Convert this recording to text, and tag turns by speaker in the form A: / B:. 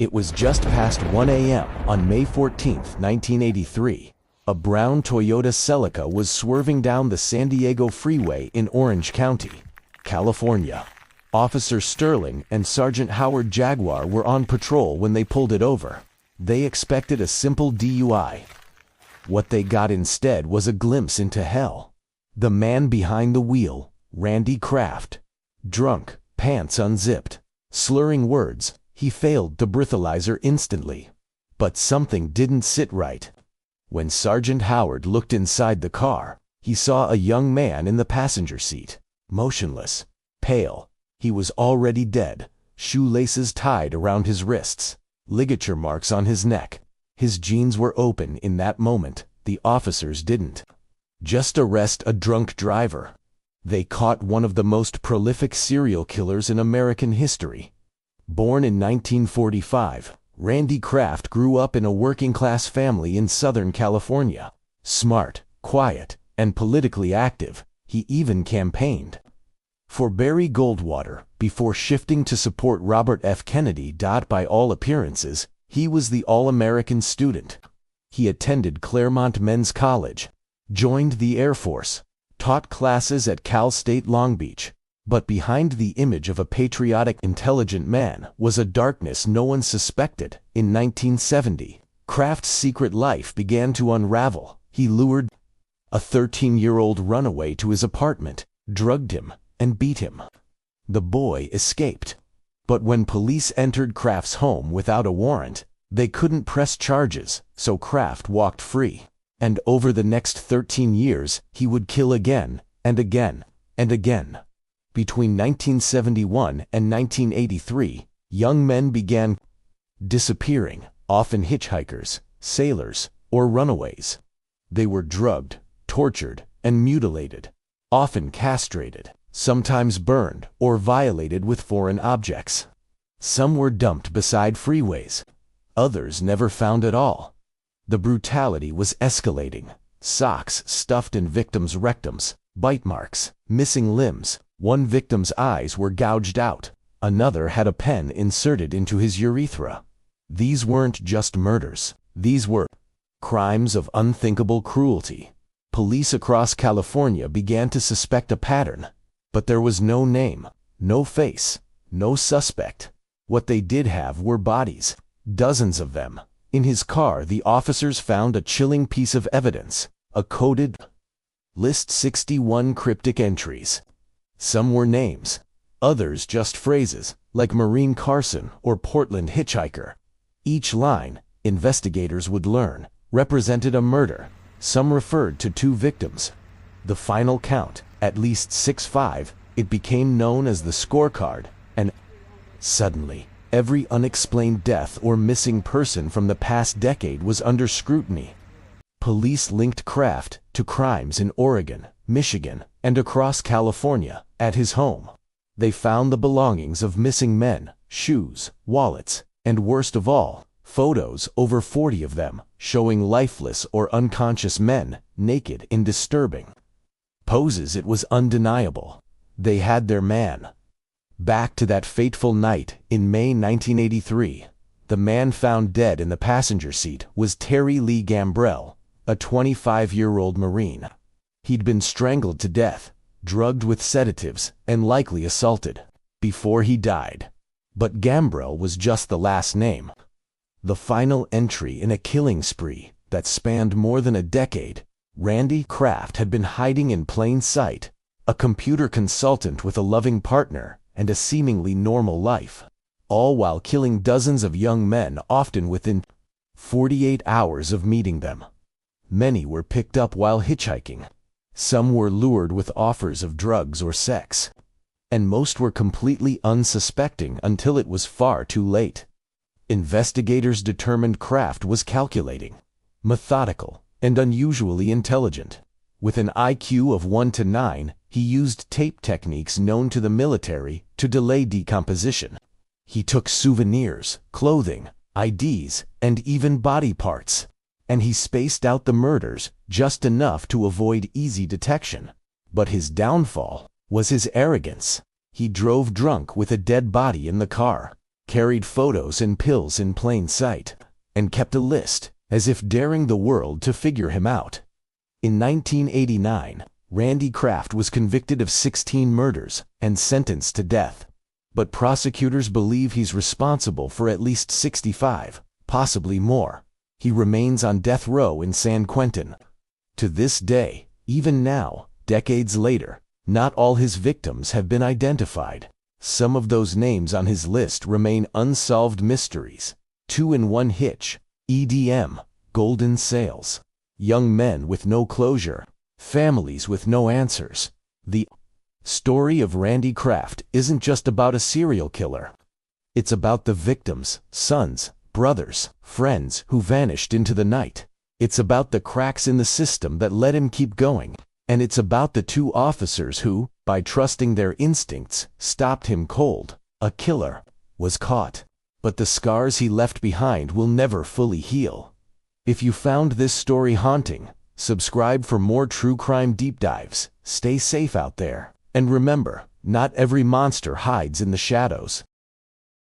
A: It was just past 1 a.m. on May 14, 1983. A brown Toyota Celica was swerving down the San Diego freeway in Orange County, California. Officer Sterling and Sergeant Howard Jaguar were on patrol when they pulled it over. They expected a simple DUI. What they got instead was a glimpse into hell. The man behind the wheel, Randy Kraft. Drunk, pants unzipped, slurring words, he failed the breathalyzer instantly. But something didn't sit right. When Sergeant Howard looked inside the car, he saw a young man in the passenger seat, motionless, pale. He was already dead, shoelaces tied around his wrists, ligature marks on his neck. His jeans were open in that moment. The officers didn't just arrest a drunk driver. They caught one of the most prolific serial killers in American history. Born in 1945, Randy Kraft grew up in a working-class family in Southern California. Smart, quiet, and politically active, he even campaigned for Barry Goldwater before shifting to support Robert F. Kennedy. By all appearances, he was the all-American student. He attended Claremont Men's College, joined the Air Force, taught classes at Cal State Long Beach. But behind the image of a patriotic, intelligent man was a darkness no one suspected. In 1970, Kraft's secret life began to unravel. He lured a 13-year-old runaway to his apartment, drugged him, and beat him. The boy escaped. But when police entered Kraft's home without a warrant, they couldn't press charges, so Kraft walked free. And over the next 13 years, he would kill again, and again, and again. Between 1971 and 1983, young men began disappearing, often hitchhikers, sailors, or runaways. They were drugged, tortured, and mutilated, often castrated, sometimes burned or violated with foreign objects. Some were dumped beside freeways. Others never found at all. The brutality was escalating. Socks stuffed in victims' rectums, bite marks, missing limbs. One victim's eyes were gouged out. Another had a pen inserted into his urethra. These weren't just murders. These were crimes of unthinkable cruelty. Police across California began to suspect a pattern. But there was no name, no face, no suspect. What they did have were bodies, dozens of them. In his car, the officers found a chilling piece of evidence, a coded list, 61 cryptic entries. Some were names, others just phrases, like Maureen Carson or Portland Hitchhiker. Each line, investigators would learn, represented a murder. Some referred to 2 victims. The final count, at least 6-5, it became known as the scorecard, and suddenly, every unexplained death or missing person from the past decade was under scrutiny. Police linked Kraft to crimes in Oregon, Michigan, and across California. At his home, they found the belongings of missing men, shoes, wallets, and worst of all, photos, over 40 of them, showing lifeless or unconscious men, naked in disturbing poses. It was undeniable. They had their man. Back to that fateful night in May 1983. The man found dead in the passenger seat was Terry Lee Gambrell, a 25-year-old Marine. He'd been strangled to death, drugged with sedatives, and likely assaulted before he died. But Gambrell was just the last name. The final entry in a killing spree that spanned more than a decade. Randy Kraft had been hiding in plain sight, a computer consultant with a loving partner and a seemingly normal life, all while killing dozens of young men, often within 48 hours of meeting them. Many were picked up while hitchhiking. Some were lured with offers of drugs or sex. And most were completely unsuspecting until it was far too late. Investigators determined Kraft was calculating, methodical, and unusually intelligent. With an IQ of 1 to 9, he used tape techniques known to the military to delay decomposition. He took souvenirs, clothing, IDs, and even body parts. And he spaced out the murders just enough to avoid easy detection. But his downfall was his arrogance. He drove drunk with a dead body in the car. carried photos and pills in plain sight, and kept a list, as if daring the world to figure him out. In 1989, Randy Kraft was convicted of 16 murders and sentenced to death. But prosecutors believe he's responsible for at least 65, possibly more. He remains on death row in San Quentin. To this day, even now, decades later, not all his victims have been identified. Some of those names on his list remain unsolved mysteries. 2 in 1 hitch, EDM, golden sales, young men with no closure, families with no answers. The story of Randy Kraft isn't just about a serial killer. It's about the victims, sons, brothers, friends who vanished into the night. It's about the cracks in the system that let him keep going. And it's about the 2 officers who, by trusting their instincts, stopped him cold. A killer was caught. But the scars he left behind will never fully heal. If you found this story haunting, subscribe for more true crime deep dives. Stay safe out there. And remember, not every monster hides in the shadows.